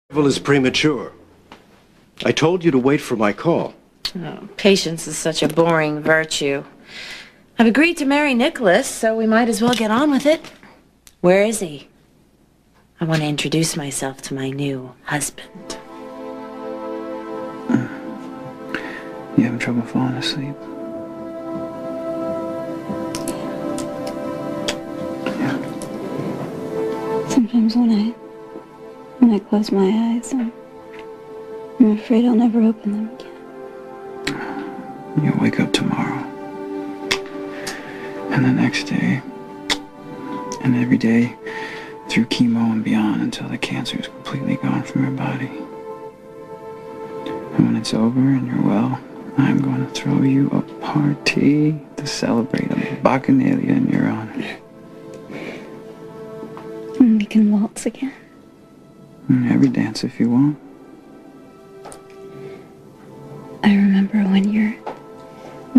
Arrival is premature. I told you to wait for my call. Oh, patience is such a boring virtue. I've agreed to marry Nicholas, so we might as well get on with it. Where is he? I want to introduce myself to my new husband. You having trouble falling asleep? Yeah. Sometimes when I close my eyes, I'm afraid I'll never open them again. You'll wake up tomorrow. And the next day. And every day through chemo and beyond until the cancer is completely gone from your body. And when it's over and you're well, I'm going to throw you a party to celebrate a bacchanalia in your honor. And we can waltz again. And every dance if you want. I remember when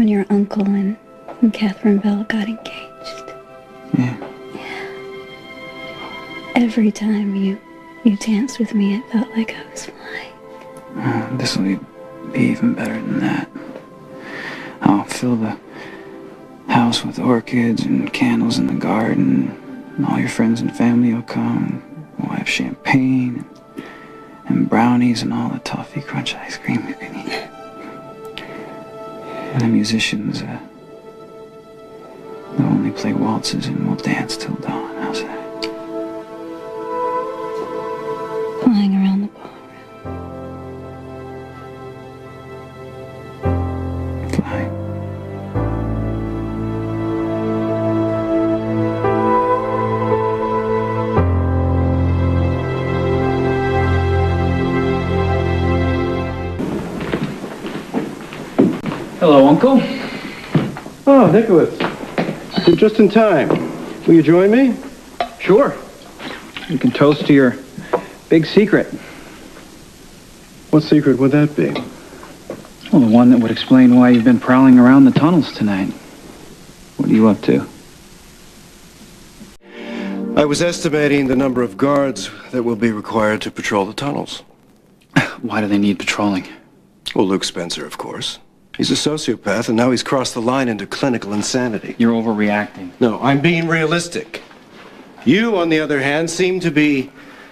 your uncle and Catherine Bell got engaged. Yeah. Every time you danced with me, it felt like I was flying. Oh, this will be even better than that. I'll fill the house with orchids and candles in the garden. And all your friends and family will come. We'll have champagne and brownies and all the toffee crunch ice cream you can eat. And the musicians, they'll only play waltzes and we'll dance till dawn. How's that? Flying around the ballroom. Flying. Hello, Uncle. Oh, Nicholas. You're just in time. Will you join me? Sure. You can toast to your big secret. What secret would that be? Well, the one that would explain why you've been prowling around the tunnels tonight. What are you up to? I was estimating the number of guards that will be required to patrol the tunnels. Why do they need patrolling? Well, Luke Spencer, of course. He's a sociopath, and now he's crossed the line into clinical insanity. You're overreacting. No, I'm being realistic. You, on the other hand, seem to be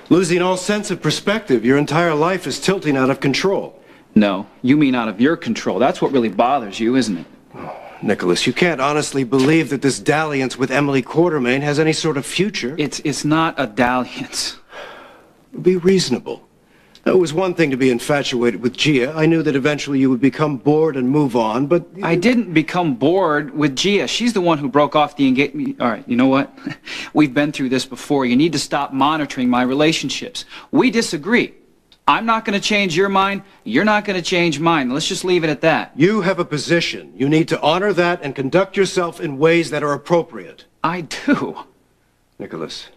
losing all sense of perspective. Your entire life is tilting out of control. No, you mean out of your control. That's what really bothers you, isn't it? Oh, Nicholas, you can't honestly believe that this dalliance with Emily Quartermain has any sort of future. It's not a dalliance. Be reasonable. It was one thing to be infatuated with Gia. I knew that eventually you would become bored and move on, but... I didn't become bored with Gia. She's the one who broke off the engagement. All right, you know what? We've been through this before. You need to stop monitoring my relationships. We disagree. I'm not going to change your mind. You're not going to change mine. Let's just leave it at that. You have a position. You need to honor that and conduct yourself in ways that are appropriate. I do. Nicholas,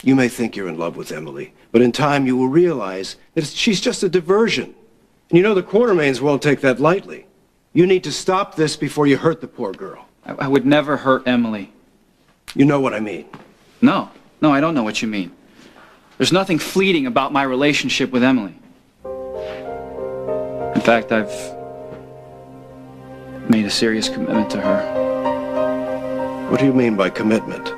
you may think you're in love with Emily, but in time you will realize that she's just a diversion. And you know the Quartermains won't take that lightly. You need to stop this before you hurt the poor girl. I would never hurt Emily. You know what I mean. No, I don't know what you mean. There's nothing fleeting about my relationship with Emily. In fact, I've made a serious commitment to her. What do you mean by commitment?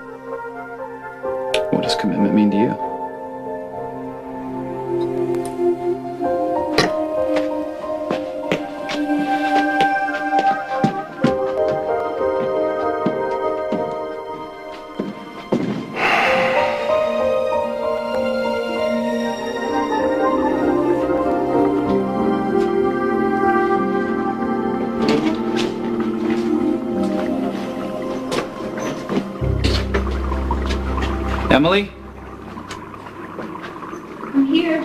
What does commitment mean to you? Emily? I'm here.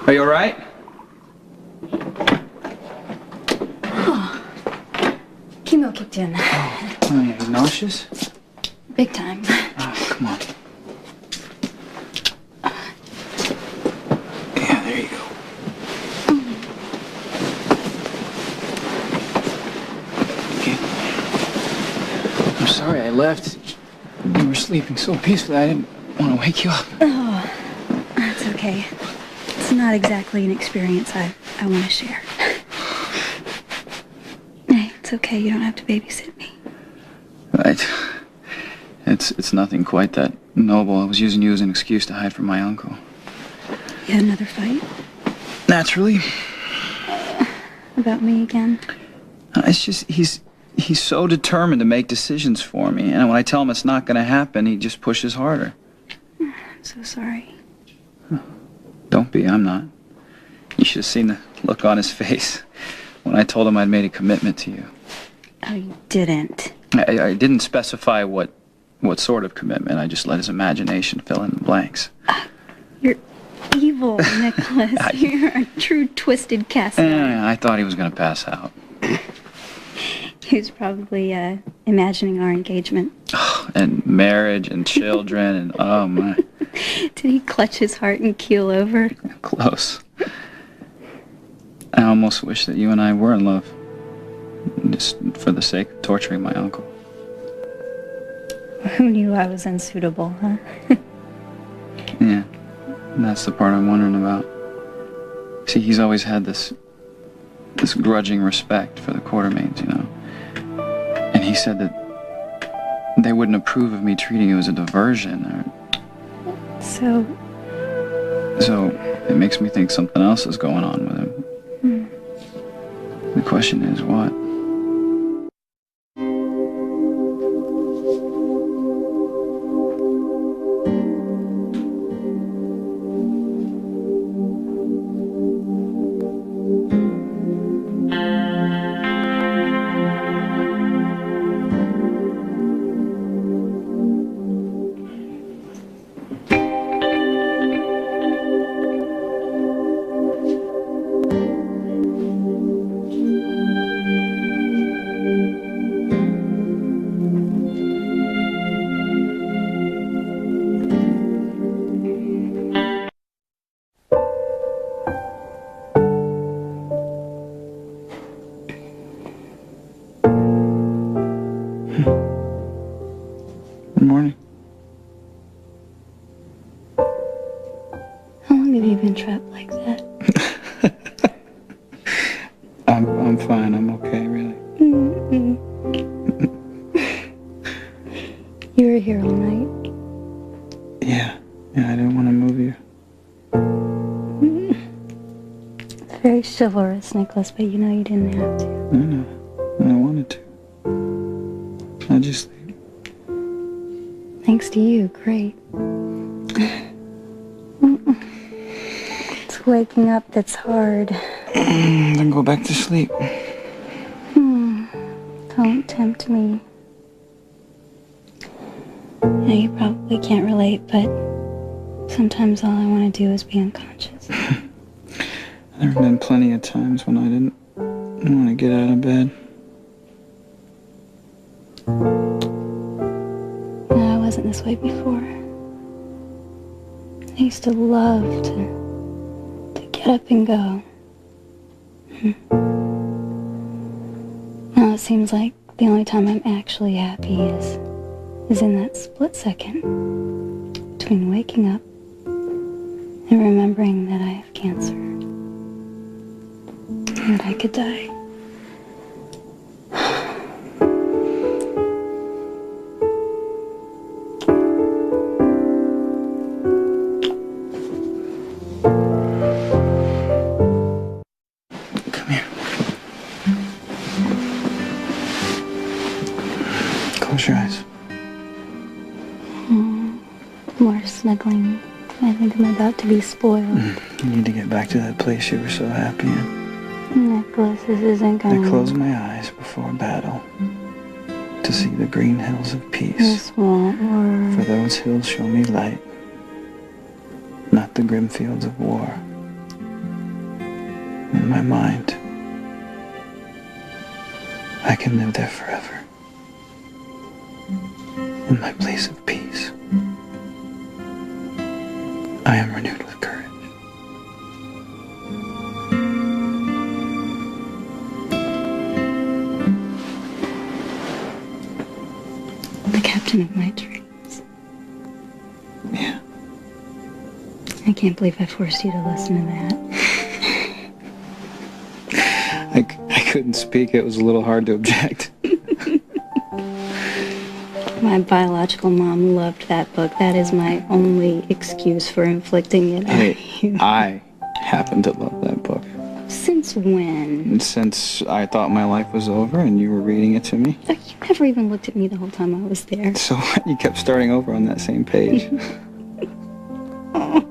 Are you all right? Oh. Chemo kicked in. Oh, yeah, you nauseous? Big time. Oh, come on. Yeah, there you go. Okay. I'm sorry I left. You were sleeping so peacefully, I didn't want to wake you up. Oh, that's okay. It's It's not exactly an experience I want to share. Hey, it's okay. You don't have to babysit me. Right. It's nothing quite that noble. I was using you as an excuse to hide from my uncle. You had another fight? Naturally. About me again? It's just, he's so determined to make decisions for me. And when I tell him it's not going to happen, he just pushes harder. I'm so sorry. Don't be, I'm not. You should have seen the look on his face when I told him I'd made a commitment to you. Oh, you didn't? I didn't specify what sort of commitment. I just let his imagination fill in the blanks. You're evil, Nicholas. You're a true twisted castaway. I thought he was going to pass out. He was probably imagining our engagement. And marriage and children and oh my. Did he clutch his heart and keel over? Close. I almost wish that you and I were in love. Just for the sake of torturing my uncle. Who knew I was unsuitable, huh? Yeah. That's the part I'm wondering about. See, he's always had this grudging respect for the Quartermains, you know. And he said that they wouldn't approve of me treating you as a diversion. So it makes me think something else is going on with him. The question is, what? Good morning. How long have you been trapped like that? I'm fine. I'm okay, really. You were here all night? Yeah, I didn't want to move you. It's very chivalrous, Nicholas, but you know you didn't have to. No, I wanted to. I just... Thanks to you, great. It's waking up that's hard. Then go back to sleep. Don't tempt me. Yeah, you probably can't relate, but sometimes all I want to do is be unconscious. There have been plenty of times when I didn't want to get out of bed. No, I wasn't this way before. I used to love to get up and go. Now it seems like the only time I'm actually happy is in that split second between waking up and remembering that I have cancer and that I could die. Come here. Close your eyes. More snuggling. I think I'm about to be spoiled. You need to get back to that place you were so happy in. Nicholas, this isn't I gonna... close my eyes before battle to see the green hills of peace. This won't work. For those hills show me light, not the grim fields of war. In my mind, I can live there forever. In my place of peace. I am renewed with courage. The captain of my dreams. Yeah. I I can't believe I forced you to listen to that. I couldn't speak. It was a little hard to object. My biological mom loved that book. That is my only excuse for inflicting it on you. I happen to love that book. Since when? Since I thought my life was over and you were reading it to me. You never even looked at me the whole time I was there. So you kept starting over on that same page. Oh.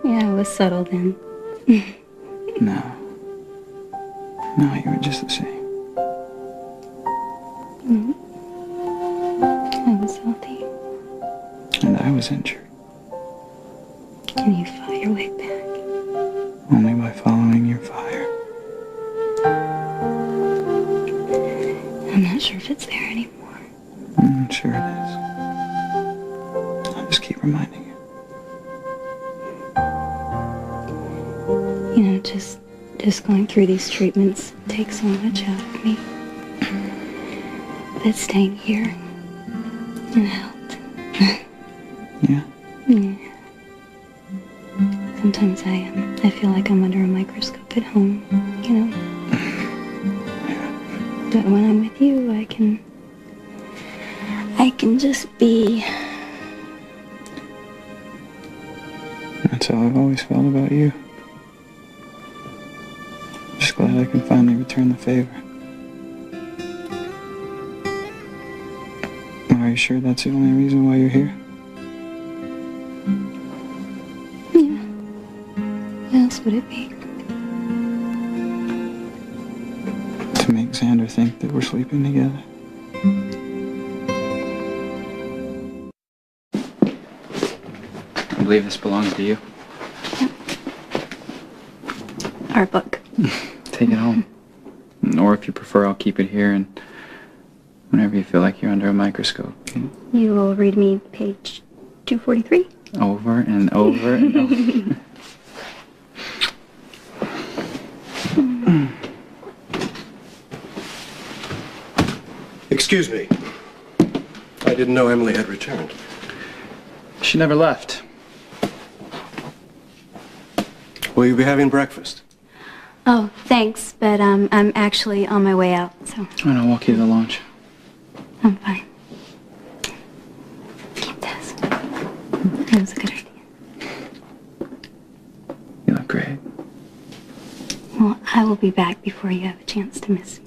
Yeah, it was subtle then. No. No, you were just the same. I was healthy. And I was injured. And you fought your way back. Only by following your fire. I'm not sure if it's there anymore. I'm sure it is. I'll just keep reminding you. You know, just going through these treatments takes so much out of me. But staying here, it helped. Yeah? Yeah. Sometimes I feel like I'm under a microscope at home, you know. But when I'm with you, I can just be. That's how I've always felt about you. Just glad I can finally return the favor. Are you sure that's the only reason why you're here? Yeah. What else would it be? To make Xander think that we're sleeping together. I believe this belongs to you. Yep. Our book. Take it home. Or if you prefer, I'll keep it here, and whenever you feel like you're under a microscope. Okay? You will read me page 243? Over and over and over. Excuse me. I didn't know Emily had returned. She never left. Will you be having breakfast? Oh, thanks, but I'm actually on my way out, so And I'll walk you to the lounge. I'm fine. Keep this. That was a good idea. You look great. Well, I will be back before you have a chance to miss me.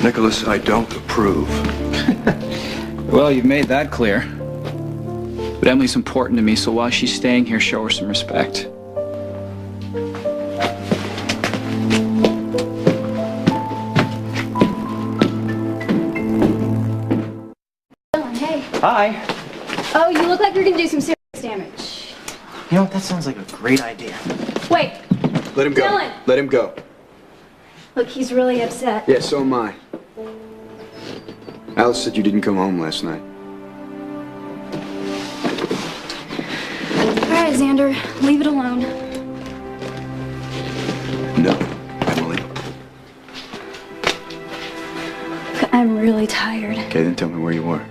Nicholas, I don't approve. Well, you've made that clear. But Emily's important to me, so while she's staying here, show her some respect. Hey. Hi. Oh, you look like you're gonna do some serious damage. You know what? That sounds like a great idea. Wait. Let him go. Dylan. Let him go. Look, he's really upset. Yeah, so am I. Alice said you didn't come home last night. All right, Xander, leave it alone. No, Emily. I'm really tired. Okay, then tell me where you were.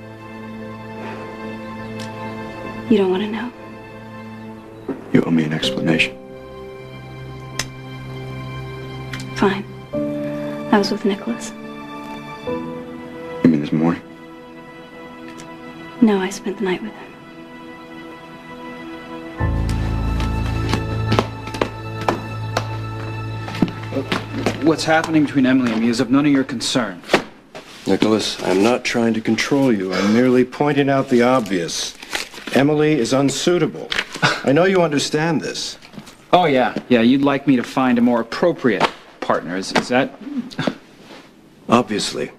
You don't want to know. You owe me an explanation. Fine. I was with Nicholas. You mean this morning? No, I spent the night with him. What's happening between Emily and me is of none of your concern. Nicholas, I'm not trying to control you. I'm merely pointing out the obvious. Emily is unsuitable. I know you understand this. Oh, yeah. Yeah, you'd like me to find a more appropriate partner. Is that... Obviously.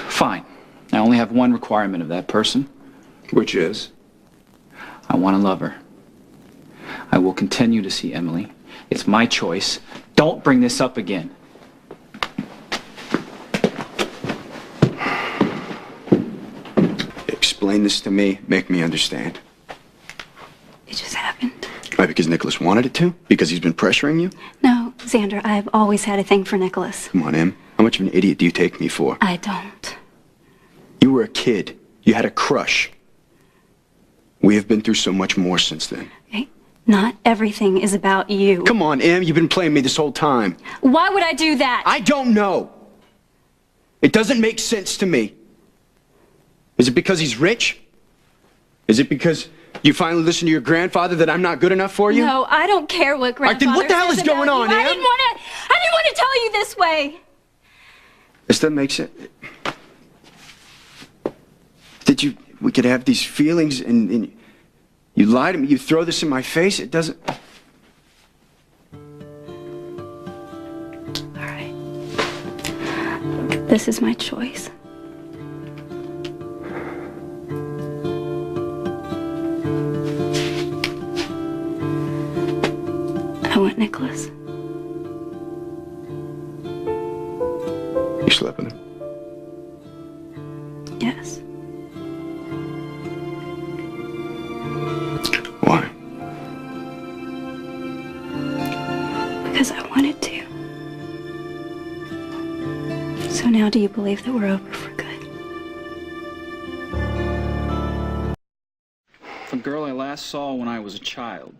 Fine. I only have one requirement of that person. Which is? I want to love her. I will continue to see Emily. It's my choice. Don't bring this up again. explain this to me, make me understand. It just happened. Why, because Nicholas wanted it to? Because he's been pressuring you? No, Xander, I've always had a thing for Nicholas. Come on, Em. How much of an idiot do you take me for? I don't. You were a kid. You had a crush. We have been through so much more since then. Okay? Not everything is about you. Come on, Em. You've been playing me this whole time. Why would I do that? I don't know. It doesn't make sense to me. Is it because he's rich? Is it because you finally listened to your grandfather that I'm not good enough for you? No, I don't care what grandfather then what the hell says is going about on, you. Em? I didn't want to tell you this way. This doesn't make sense. We could have these feelings and you lie to me, you throw this in my face, it doesn't. All right. This is my choice. I want Nicholas. You slept with him? Yes. Why? Because I wanted to. So now do you believe that we're over for good? The girl I last saw when I was a child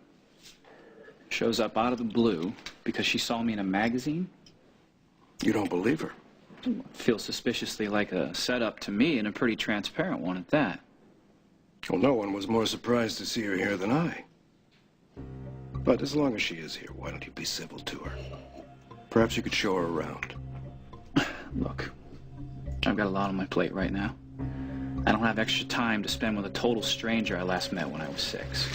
shows up out of the blue because she saw me in a magazine. You don't believe her? Feels suspiciously like a setup to me, and a pretty transparent one at that. Well, no one was more surprised to see her here than I. But as long as she is here, why don't you be civil to her? Perhaps you could show her around. Look, I've got a lot on my plate right now. I don't have extra time to spend with a total stranger I last met when I was 6.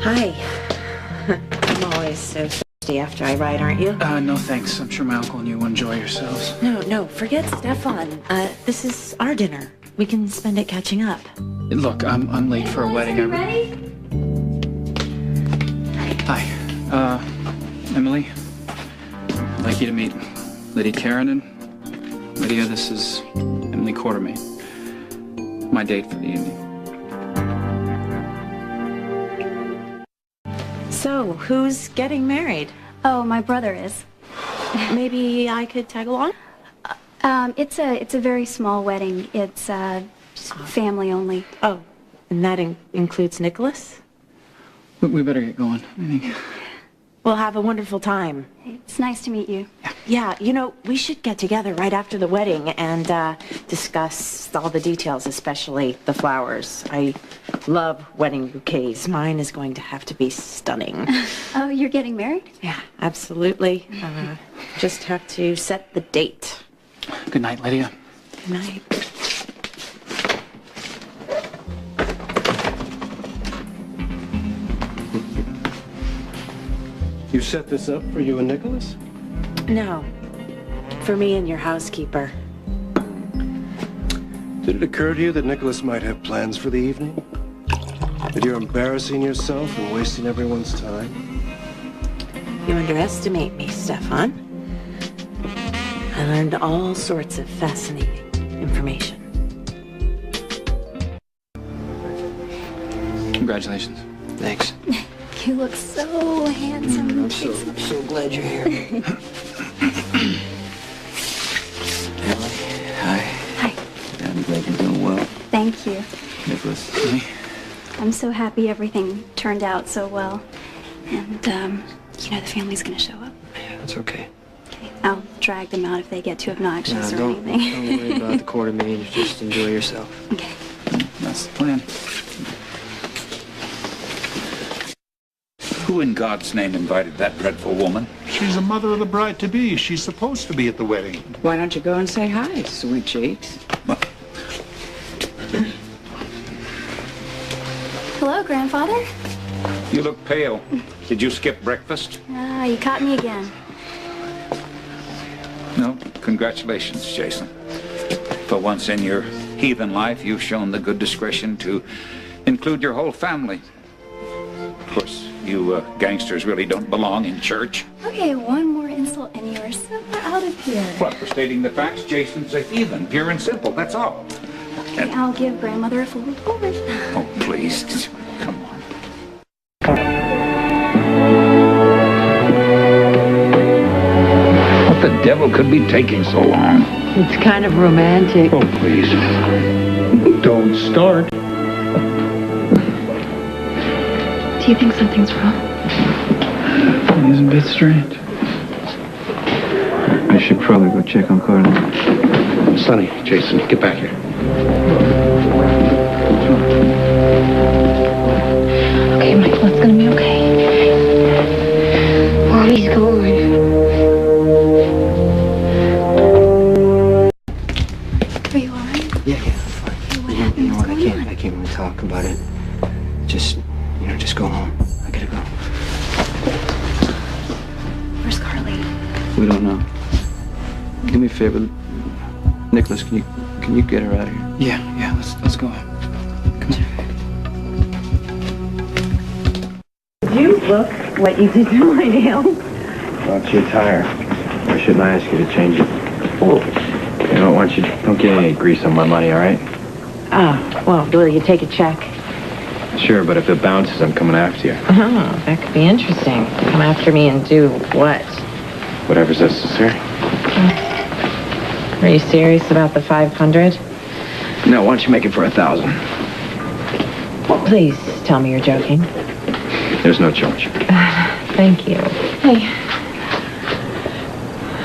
Hi. I'm always so thirsty after I ride, aren't you? No thanks. I'm sure my uncle and you will enjoy yourselves. No, forget Stefan. This is our dinner. We can spend it catching up. Look, I'm late for a wedding. You ready? Hi. Emily. I'd like you to meet Lydia Karanen. Lydia, this is Emily Quartermain. My date for the evening. So, who's getting married? Oh, my brother is. Maybe I could tag along? It's a very small wedding. It's just family only. Oh, and that includes Nicholas? We better get going, I think. We'll have a wonderful time. It's nice to meet you. Yeah, we should get together right after the wedding and discuss all the details, especially the flowers. I love wedding bouquets. Mine is going to have to be stunning. Oh, you're getting married? Yeah, absolutely. Just have to set the date. Good night, Lydia. Good night. You set this up for you and Nicholas? No, for me and your housekeeper. Did it occur to you that Nicholas might have plans for the evening? That you're embarrassing yourself and wasting everyone's time? You underestimate me, Stefan. I learned all sorts of fascinating information. Congratulations. Thanks. You look so handsome. I'm so glad you're here. Emily, hi. Hi. I'm glad you're doing well. Thank you. Nicholas. Emily? I'm so happy everything turned out so well. And, the family's gonna show up. That's okay. Okay, I'll drag them out if they get too obnoxious or Don't anything. worry about the Quartermains. Just enjoy yourself. Okay. That's the plan. Who in God's name invited that dreadful woman? She's the mother of the bride-to-be. She's supposed to be at the wedding. Why don't you go and say hi, sweet cheeks? Hello, Grandfather. You look pale. Did you skip breakfast? You caught me again. No. Congratulations, Jason. For once in your heathen life, you've shown the good discretion to include your whole family. Of course, you gangsters really don't belong in church. Okay, one more insult and you're super out of here. What, for stating the facts? Jason's a heathen, pure and simple, that's all. Okay, I'll give grandmother a full report. Oh, please. Come on. What the devil could be taking so long? It's kind of romantic. Oh, please. Don't start. Do you think something's wrong? He's a bit strange. I should probably go check on Carly. Sonny, Jason, get back here. Okay, Michael, it's gonna be okay. Mommy's gone. Are you alright? Yeah, fine. What happened? You know What's what? going on? I can't really talk about it. Just go home. I gotta go. Where's Carly? We don't know. Do me a favor, Nicholas. Can you get her out of here? Yeah. Let's go. Come on. You look what you did to my nails. Well, it's your tire. Why shouldn't I ask you to change it? You don't get any grease on my money, all right? Oh, well, will you take a check? Sure, but if it bounces, I'm coming after you. Oh, that could be interesting. Come after me and do what? Whatever's necessary. Are you serious about the 500? No, why don't you make it for 1,000? Please tell me you're joking. There's no charge. Thank you. Hey.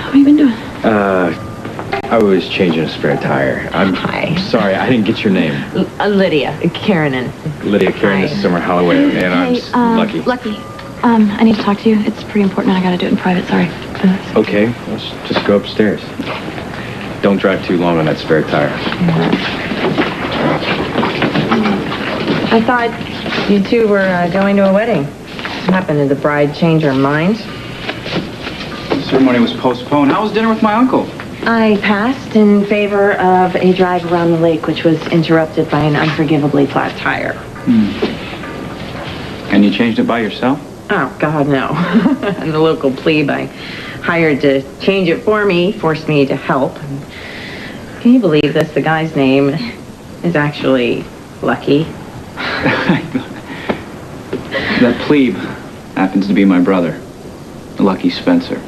What have you been doing? I was changing a spare tire. Hi. Sorry, I didn't get your name. Lydia. Karen. Lydia, Karen, this is Summer Holloway, and I'm Lucky. Lucky. I need to talk to you. It's pretty important and I gotta do it in private, sorry. Okay, let's just go upstairs. Don't drive too long on that spare tire. I thought you two were going to a wedding. What happened? Did the bride change her mind? The ceremony was postponed. How was dinner with my uncle? I passed in favor of a drive around the lake, which was interrupted by an unforgivably flat tire. And you changed it by yourself? Oh, God, no. The local plebe I hired to change it for me forced me to help. Can you believe this? The guy's name is actually Lucky. That plebe happens to be my brother, Lucky Spencer.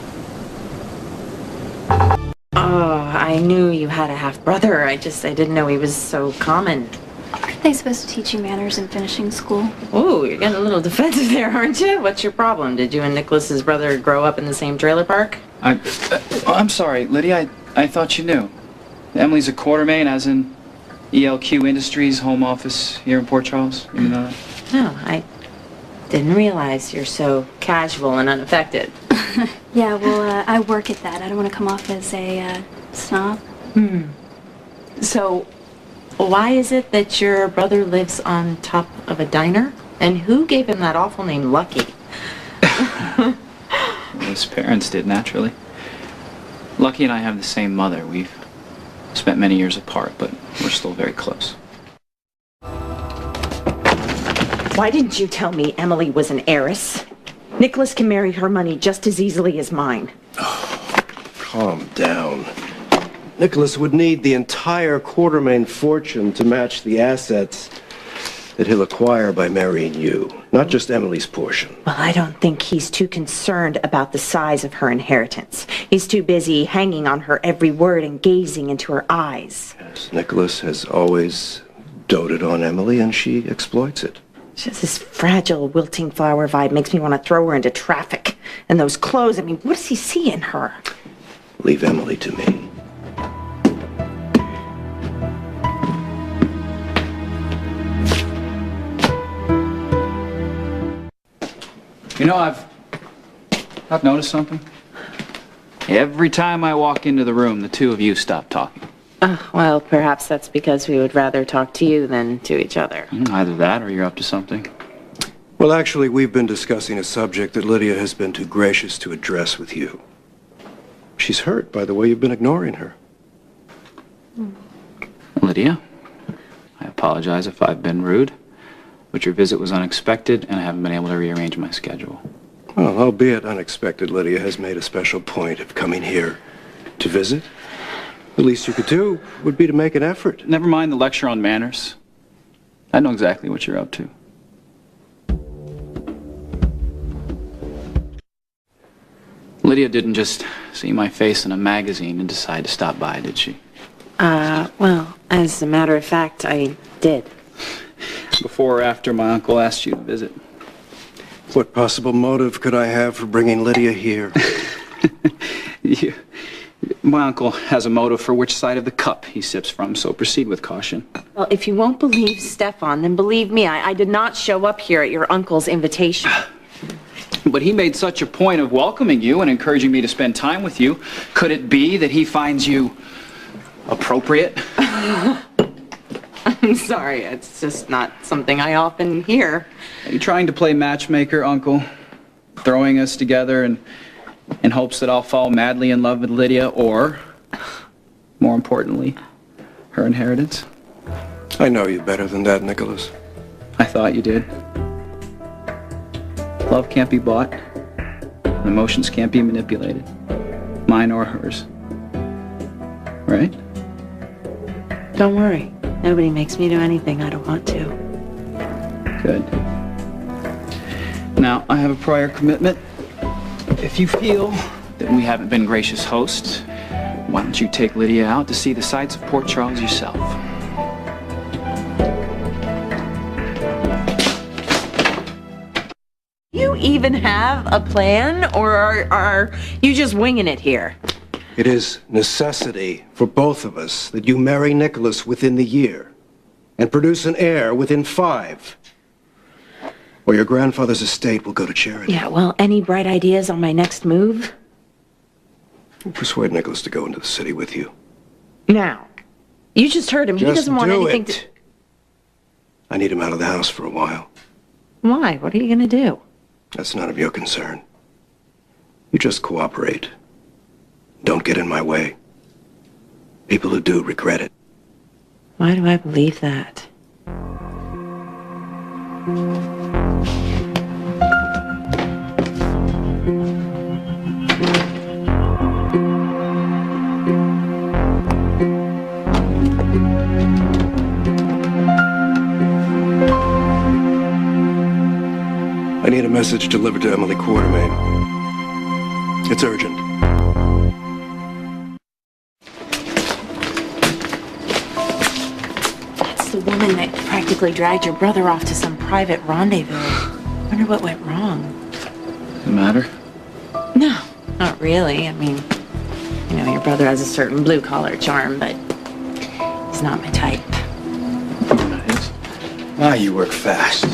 Oh, I knew you had a half-brother. I didn't know he was so common. Aren't they supposed to teach you manners in finishing school? Oh, you're getting a little defensive there, aren't you? What's your problem? Did you and Nicholas's brother grow up in the same trailer park? I'm sorry, Lydia. I thought you knew. Emily's a quartermain, as in ELQ Industries home office here in Port Charles. You know that? No, I didn't realize you're so casual and unaffected. Yeah, well, I work at that. I don't want to come off as a snob. So, why is it that your brother lives on top of a diner? And who gave him that awful name, Lucky? His parents did, naturally. Lucky and I have the same mother. We've spent many years apart, but we're still very close. Why didn't you tell me Emily was an heiress? Nicholas can marry her money just as easily as mine. Calm down. Nicholas would need the entire Quartermain fortune to match the assets that he'll acquire by marrying you, not just Emily's portion. Well, I don't think he's too concerned about the size of her inheritance. He's too busy hanging on her every word and gazing into her eyes. Yes, Nicholas has always doted on Emily, and she exploits it. Just this fragile, wilting flower vibe makes me want to throw her into traffic. And those clothes, I mean, what does he see in her? Leave Emily to me. You know, I've noticed something. Every time I walk into the room, the two of you stop talking. Well, perhaps that's because we would rather talk to you than to each other. Either that or you're up to something. Well, actually, we've been discussing a subject that Lydia has been too gracious to address with you. She's hurt by the way you've been ignoring her. Lydia, I apologize if I've been rude, but your visit was unexpected and I haven't been able to rearrange my schedule. Well, albeit unexpected, Lydia has made a special point of coming here to visit. The least you could do would be to make an effort. Never mind the lecture on manners. I know exactly what you're up to. Lydia didn't just see my face in a magazine and decide to stop by, did she? Well, as a matter of fact, I did. Before or after my uncle asked you to visit? What possible motive could I have for bringing Lydia here? My uncle has a motive for which side of the cup he sips from, so proceed with caution. Well, if you won't believe Stefan, then believe me, I did not show up here at your uncle's invitation. But he made such a point of welcoming you and encouraging me to spend time with you. Could it be that he finds you appropriate? I'm sorry, it's just not something I often hear. Are you trying to play matchmaker, Uncle? Throwing us together in hopes that I'll fall madly in love with Lydia or, more importantly, her inheritance? I know you better than that, Nicholas. I thought you did. Love can't be bought. And emotions can't be manipulated. Mine or hers. Right? Don't worry. Nobody makes me do anything I don't want to. Good. Now, I have a prior commitment. If you feel that we haven't been gracious hosts, why don't you take Lydia out to see the sights of Port Charles yourself? You even have a plan, or are you just winging it here? It is necessity for both of us that you marry Nicholas within the year and produce an heir within 5. Or your grandfather's estate will go to charity. Yeah, well, any bright ideas on my next move? Persuade Nicholas to go into the city with you. Now, you just heard him. He doesn't want anything to... I need him out of the house for a while. Why? What are you going to do? That's none of your concern. You just cooperate. Don't get in my way. People who do regret it. Why do I believe that? I need a message delivered to Emily Quartermain. It's urgent. That's the woman that practically dragged your brother off to some private rendezvous. Wonder what went wrong. Does it matter? No, not really. I mean, you know, your brother has a certain blue-collar charm, but he's not my type. You're not his? Ah, you work fast.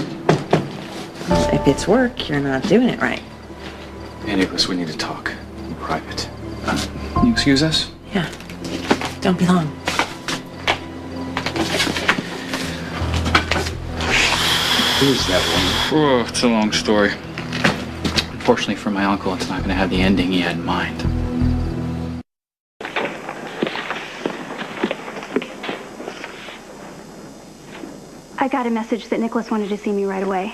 Well, if it's work, you're not doing it right. Hey, Nicholas, we need to talk in private. Can you excuse us? Yeah. Don't be long. Who's that woman? Oh, it's a long story. Unfortunately for my uncle, it's not going to have the ending he had in mind. I got a message that Nicholas wanted to see me right away.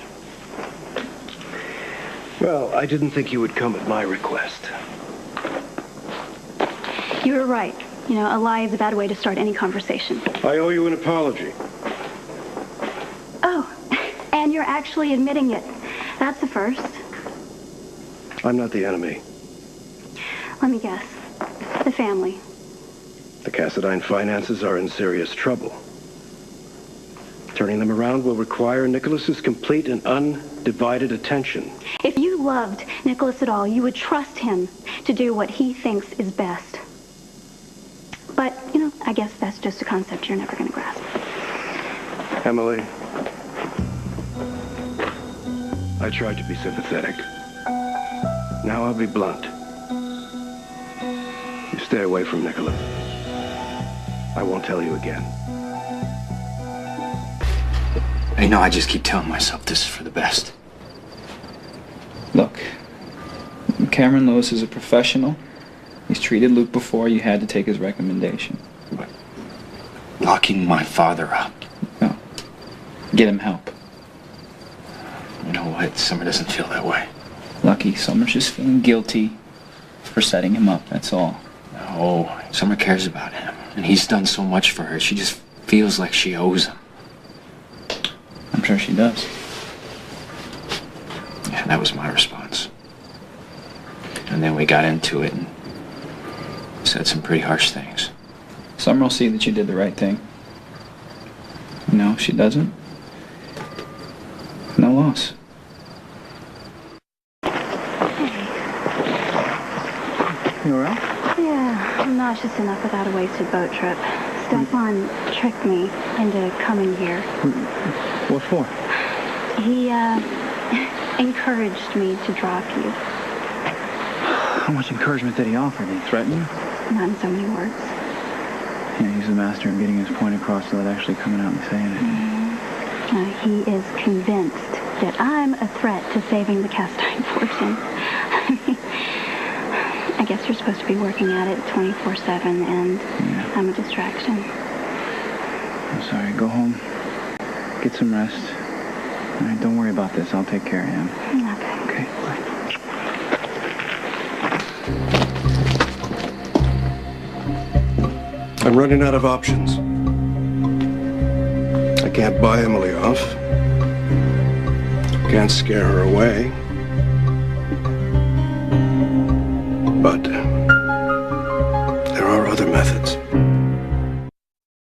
Well, I didn't think you would come at my request. You were right. You know, a lie is a bad way to start any conversation. I owe you an apology. Oh, and you're actually admitting it. That's the first. I'm not the enemy. Let me guess. The family. The Cassadine finances are in serious trouble. Turning them around will require Nicholas's complete and undivided attention. If you loved Nicholas at all, you would trust him to do what he thinks is best. But, you know, I guess that's just a concept you're never going to grasp. Emily, I tried to be sympathetic. Now I'll be blunt. You stay away from Nicholas. I won't tell you again. I know, I just keep telling myself this is for the best. Look, Cameron Lewis is a professional. He's treated Luke before. You had to take his recommendation. locking my father up. No. Get him help. You know what? Summer doesn't feel that way. Lucky, Summer's just feeling guilty for setting him up, that's all. No, Summer cares about him. And he's done so much for her. She just feels like she owes him. I'm sure she does. Yeah, that was my response. And then we got into it and said some pretty harsh things. Summer will see that you did the right thing. No, she doesn't. No loss. You alright? Yeah, I'm nauseous enough without a wasted boat trip. Stefan tricked me into coming here. What for? He, encouraged me to drop you. How much encouragement did he offer? Did he threaten you? Not in so many words. Yeah, he's the master of getting his point across without actually coming out and saying it. He is convinced that I'm a threat to saving the cast iron fortune. I guess you're supposed to be working at it 24/7, and I'm a distraction. I'm sorry. Go home. Get some rest. All right, don't worry about this. I'll take care of him. Okay. Okay, bye. I'm running out of options. I can't buy Emily off. Can't scare her away. But there are other methods.